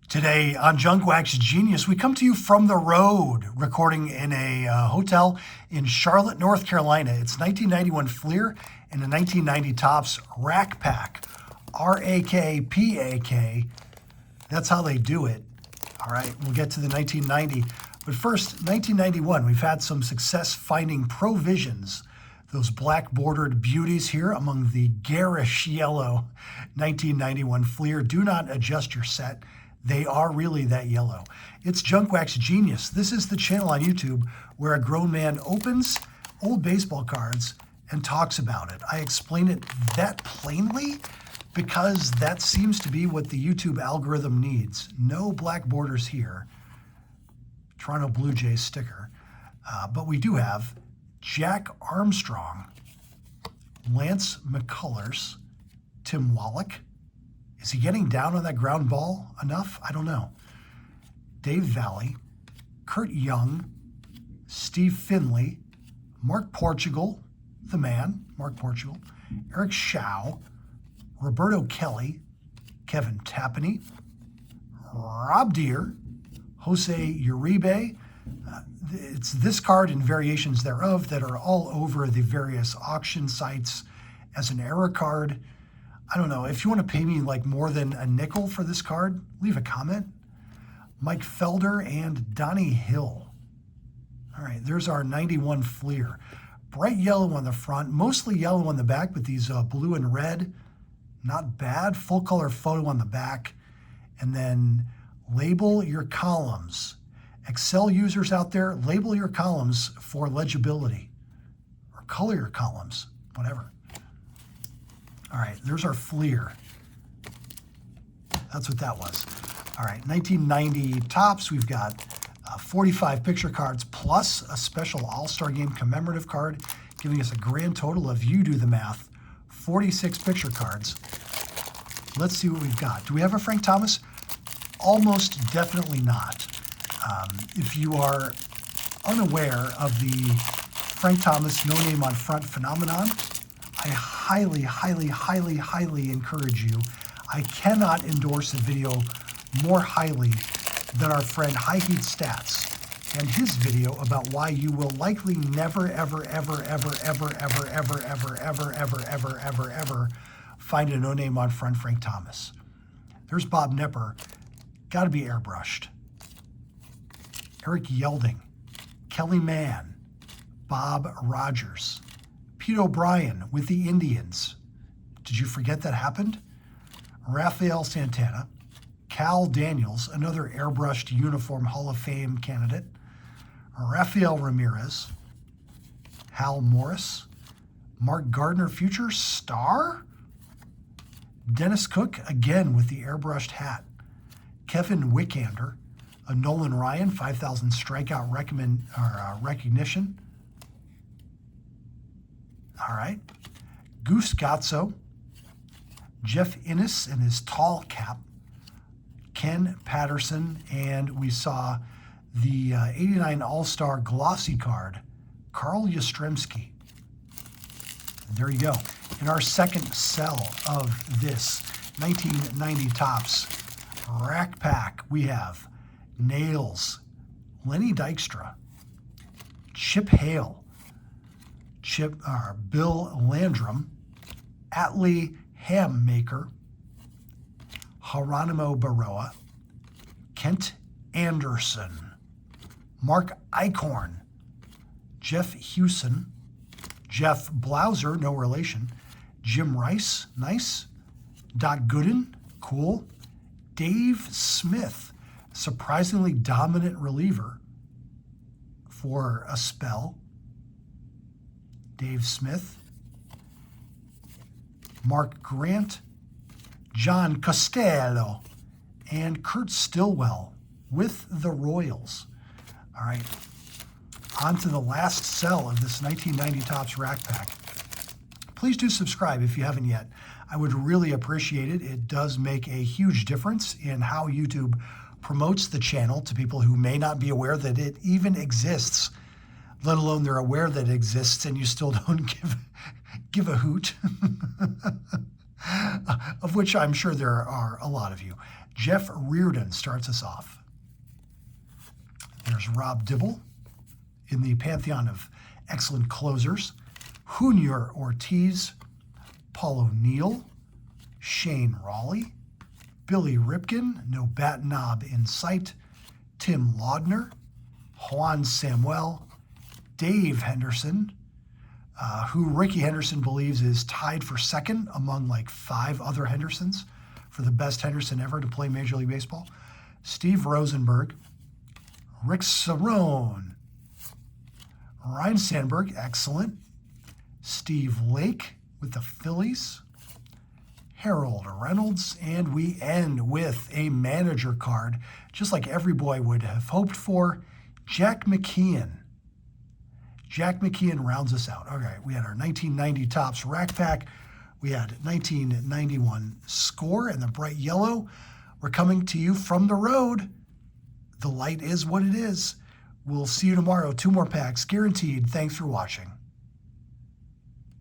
Today on Junk Wax Genius, we come to you from the road, recording in a hotel in Charlotte, North Carolina. It's 1991 Fleer and a 1990 Topps Rack Pack. R-A-K-P-A-K. That's how they do it. All right, we'll get to the 1990. But first, 1991, we've had some success finding provisions. Those black bordered beauties here among the garish yellow 1991 Fleer. Do not adjust your set. They are really that yellow. It's Junk Wax Genius. This is the channel on YouTube where a grown man opens old baseball cards and talks about it. I explain it that plainly because that seems to be what the YouTube algorithm needs. No black borders here. Toronto Blue Jays sticker. But we do have Jack Armstrong, Lance McCullers, Tim Wallach. Is he getting down on that ground ball enough? I don't know. Dave Valley, Kurt Young, Steve Finley, Mark Portugal, the man, Mark Portugal, Eric Shao, Roberto Kelly, Kevin Tapani, Rob Deere, Jose Uribe. It's this card and variations thereof that are all over the various auction sites as an error card. I don't know, if you want to pay me like more than a nickel for this card, leave a comment. Mike Felder and Donnie Hill. All right, there's our 91 Fleer. Bright yellow on the front, mostly yellow on the back, but these blue and red, not bad. Full color photo on the back. And then label your columns. Excel users out there, label your columns for legibility. Or color your columns, whatever. All right, there's our Fleer. That's what that was. All right, 1990 Topps. We've got 45 picture cards plus a special All-Star Game commemorative card, giving us a grand total of, you do the math, 46 picture cards. Let's see what we've got. Do we have a Frank Thomas? Almost definitely not. If you are unaware of the Frank Thomas no name on front phenomenon, I highly, highly, highly, highly encourage you. I cannot endorse a video more highly than our friend High Heat Stats and his video about why you will likely never, ever, ever, ever, ever, ever, ever, ever, ever, ever, ever, ever, ever find a no name on front Frank Thomas. There's Bob Nepper. Got to be airbrushed. Eric Yelding, Kelly Mann, Bob Rogers, Pete O'Brien with the Indians. Did you forget that happened? Rafael Santana, Cal Daniels, another airbrushed uniform Hall of Fame candidate, Rafael Ramirez, Hal Morris, Mark Gardner, future star, Dennis Cook, again with the airbrushed hat, Kevin Wickander, a Nolan Ryan, 5,000 strikeout recognition. All right. Goose Gazzo, Jeff Innes in his tall cap, Ken Patterson, and we saw the 89 All-Star glossy card, Carl Yastrzemski. There you go. In our second cell of this 1990 Topps Rack Pack, we have Nails, Lenny Dykstra, Chip Hale, Bill Landrum, Atlee Hammaker, Geronimo Baroa, Kent Anderson, Mark Eichhorn, Jeff Hewson, Jeff Blauser, no relation, Jim Rice, nice, Doc Gooden, cool, Dave Smith, surprisingly dominant reliever for a spell, Dave Smith, Mark Grant, John Costello, and Kurt Stillwell with the Royals. All right, on to the last cell of this 1990 Topps Rack Pack. Please do subscribe if you haven't yet. I would really appreciate it. It does make a huge difference in how YouTube promotes the channel to people who may not be aware that it even exists, let alone they're aware that it exists and you still don't give a hoot, of which I'm sure there are a lot of you. Jeff Reardon starts us off. There's Rob Dibble in the pantheon of excellent closers. Junior Ortiz, Paul O'Neill, Shane Raleigh, Billy Ripken, no bat knob in sight, Tim Laudner, Juan Samuel, Dave Henderson, who Ricky Henderson believes is tied for second among like 5 other Hendersons for the best Henderson ever to play Major League Baseball, Steve Rosenberg, Rick Cerrone, Ryan Sandberg, excellent, Steve Lake with the Phillies, Harold Reynolds, and we end with a manager card, just like every boy would have hoped for, Jack McKeon. Jack McKeon rounds us out. Okay, we had our 1990 Topps Rack Pack. We had 1991 Score in the bright yellow. We're coming to you from the road. The light is what it is. We'll see you tomorrow. 2 more packs, guaranteed. Thanks for watching.